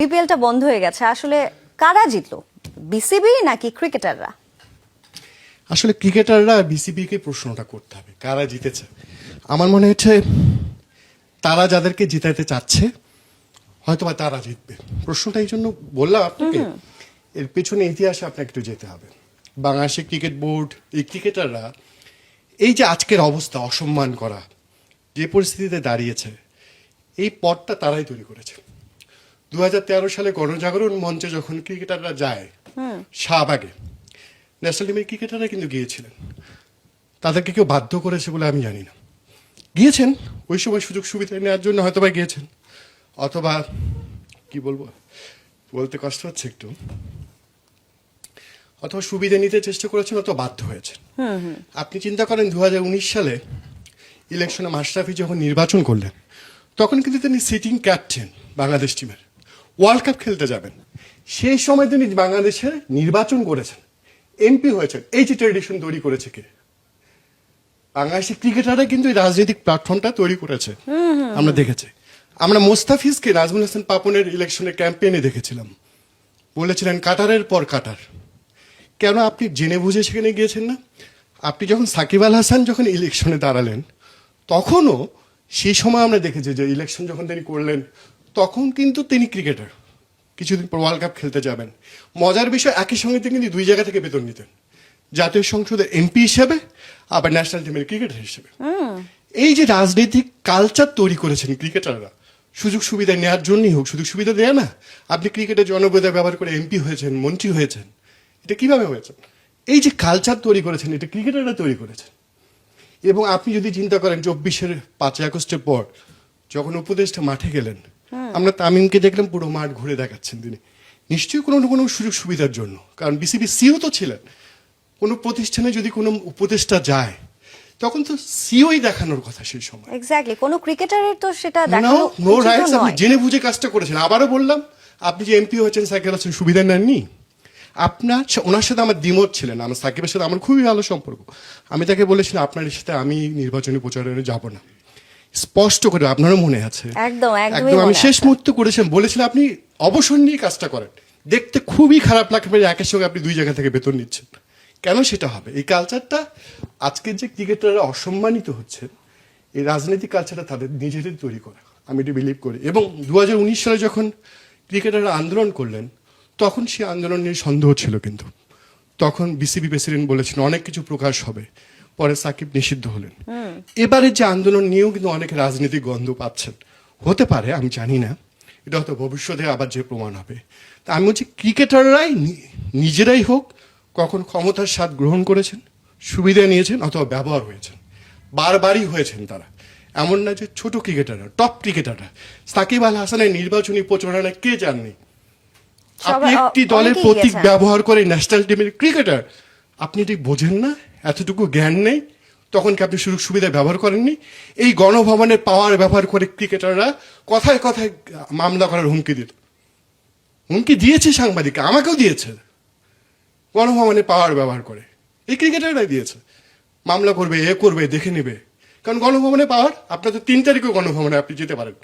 বিপিএলটা বন্ধ হয়ে গেছে, আসলে কারা জিতলো, বিসিবি নাকি ক্রিকেটাররা? আসলে ক্রিকেটাররা বিসিবি কে প্রশ্নটা করতে হবে কারা জিতেছে। আমার মনে হচ্ছে তারা যাদেরকে জিতাইতে চাচ্ছে হয়তোবা তারা জিতবে। প্রশ্নটা এই জন্য বললাম আপনাকে, এর পেছনে ইতিহাসে আপনাকে একটু যেতে হবে। বাংলাদেশের ক্রিকেট বোর্ড, এই ক্রিকেটাররা এই যে আজকের অবস্থা, অসম্মান করা যে পরিস্থিতিতে দাঁড়িয়েছে, এই পথটা তারাই তৈরি করেছে। 2013 সালে গণজাগরণ মঞ্চে যখন ক্রিকেটাররা যায় শাহবাগে, ন্যাশনাল টিমের ক্রিকেটাররা কিন্তু গিয়েছিলেন। তাদেরকে কেউ বাধ্য করেছে বলে আমি জানি না। গিয়েছেন ওই সময় সুযোগ সুবিধা নেওয়ার জন্য হয়তোবা গিয়েছেন, অথবা কি বলবো, বলতে কষ্ট হচ্ছে একটু, অথবা সুবিধা নিতে চেষ্টা করেছেন, অথবা বাধ্য হয়েছেন। আপনি চিন্তা করেন 2019 সালে ইলেকশনে মাশরাফি যখন নির্বাচন করলেন, তখন কিন্তু তিনি সিটিং ক্যাপ্টেন বাংলাদেশ টিমের, ওয়ার্ল্ড কাপ খেলতে যাবেন। সেই সময় তিনি বাংলাদেশের নির্বাচন করেছেন, এমপি হয়েছেন। এই যে ট্রেডিশন তৈরি করেছে কে? বাংলাদেশের ক্রিকেটাররা কিন্তু এই রাজনৈতিক প্ল্যাটফর্মটা তৈরি করেছে, আমরা দেখেছি। আমরা মোস্তাফিজকে নাজমুল হাসান পাপনের ইলেকশনের ক্যাম্পেইনে দেখেছিলাম, বলেছিলেন কাটারের পর কাটার। কেন আপনি জেনে বুঝে সেখানে গিয়েছেন না? আপনি যখন সাকিব আল হাসান যখন ইলেকশনে দাঁড়ালেন, তখনও সেই সময় আমরা দেখেছি যে ইলেকশন যখন তিনি করলেন, তখন কিন্তু তিনি ক্রিকেটার, কিছুদিন পর ওয়ার্ল্ড কাপ খেলতে যাবেন। মজার বিষয়, একই সঙ্গে তিনি কিন্তু দুই জায়গা থেকে বেতন নিতেন, জাতীয় সংসদের এমপি হিসেবে, আবার ন্যাশনাল টিমের ক্রিকেটার হিসেবে। এই যে রাজনৈতিক কালচার তৈরি করেছেন ক্রিকেটাররা, সুযোগ সুবিধা নেওয়ার জন্যই হোক, সুযোগ সুবিধা দেয় না। আপনি ক্রিকেটের জনপ্রিয়তা ব্যবহার করে এমপি হয়েছেন, মন্ত্রী হয়েছেন, এটা কিভাবে হয়েছে? এই যে কালচার তৈরি করেছেন, এটা ক্রিকেটাররা তৈরি করেছেন। এবং আপনি যদি চিন্তা করেন 24-এর 5ই আগস্টের পর যখন উপদেষ্টা মাঠে গেলেন, আমরা তামিমকে দেখলাম পুরো মাঠ ঘুরে দেখাচ্ছেন তিনি, নিশ্চয়ই কোনো না কোনো সুযোগ সুবিধার জন্য। কারণ বিসিবি সিও তো ছিলেন। কোনো প্রতিষ্ঠানে যদি কোনো উপদেষ্টা যায়, তখন তো সিওই দেখানোর কথা সেই সময়। এক্স্যাক্টলি, কোনো ক্রিকেটারের তো সেটা দেখানো নো উচিত রাইটস। আপনি নয়। জেনে বুঝে কাজটা করেছেন। আবারও বললাম, আপনি যে এমপি হয়েছেন, সাকিব আল হাসান সুবিধা নেননি। আপনার ওনার সাথে আমার দ্বিমত ছিলেন, আমার সাকিবের সাথে আমার খুবই ভালো সম্পর্ক। আমি তাকে বলেছিলাম আপনার সাথে আমি নির্বাচনী প্রচারণে যাব না, স্পষ্ট করে, আপনারও মনে আছে। একদম একদম আমি শেষ মুহূর্তে করেছেন, বলেছিলাম আপনি অবসর নিয়ে কাজটা করেন, দেখতে খুবই খারাপ লাগবে একের সঙ্গে আপনি দুই জায়গা থেকে বেতন নিচ্ছেন। কেন সেটা হবে? এই কালচারটা আজকের যে ক্রিকেটাররা অসম্মানিত হচ্ছে, এই রাজনৈতিক কালচারটা তাদের নিজেদের তৈরি করা, আমি এটা বিলিভ করি। এবং 2019 সালে যখন ক্রিকেটাররা আন্দোলন করলেন, তখন সেই আন্দোলন নিয়ে সন্দেহ ছিল, কিন্তু তখন বিসিবি প্রেসিডেন্ট বলেছেন অনেক কিছু প্রকাশ হবে, পরে সাকিব নিষিদ্ধ হলেন। এবারে যে আন্দোলন নিয়েও কিন্তু অনেক রাজনৈতিক গন্ধ পাচ্ছেন, হতে পারে, আমি জানি না, এটা হয়তো ভবিষ্যতে আবার যে প্রমাণ হবে। তা আমি বলছি ক্রিকেটাররাই নিজেরাই হোক কখন ক্ষমতার স্বাদ গ্রহণ করেছেন, সুবিধা নিয়েছেন, অথবা ব্যবহার হয়েছেন, বারবারই হয়েছেন তারা। এমন না যে ছোট ক্রিকেটাররা, টপ ক্রিকেটাররা, সাকিব আল হাসানের নির্বাচনী প্রচারণায় কে জাননি। আপনি একটি দলের প্রতীক ব্যবহার করে ন্যাশনাল টিমের ক্রিকেটার, আপনি ঠিক বোঝেন না, এতটুকু জ্ঞান নেই, তখন কি আপনি সুযোগ সুবিধা ব্যবহার করেননি? এই গণভবনের পাওয়ার ব্যবহার করে ক্রিকেটাররা কথায় কথায় মামলা করার হুমকি দিত, হুমকি দিয়েছে সাংবাদিককে, আমাকেও দিয়েছে। গণভবনের পাওয়ার ব্যবহার করে এই ক্রিকেটাররাই দিয়েছে, মামলা করবে, এ করবে, দেখে নেবে। কারণ গণভবনে পাওয়ার, আপনার তো 3 তারিখও গণভবনে আপনি যেতে পারেন,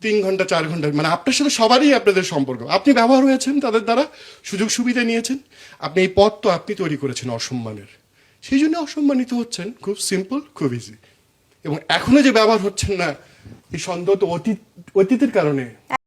3 ঘন্টা 4 ঘন্টা, মানে আপনার সাথে সবারই আপনাদের সম্পর্ক, আপনি ব্যবহার হয়েছেন তাদের দ্বারা, সুযোগ সুবিধা নিয়েছেন। আপনি এই পথ তো আপনি তৈরি করেছেন অসম্মানের, সেই জন্য অসম্মানিত হচ্ছেন। খুব সিম্পল, খুব ইজি। এবং এখনো যে ব্যবহার হচ্ছেন না, এই সন্দেহ তো অতীতের কারণে।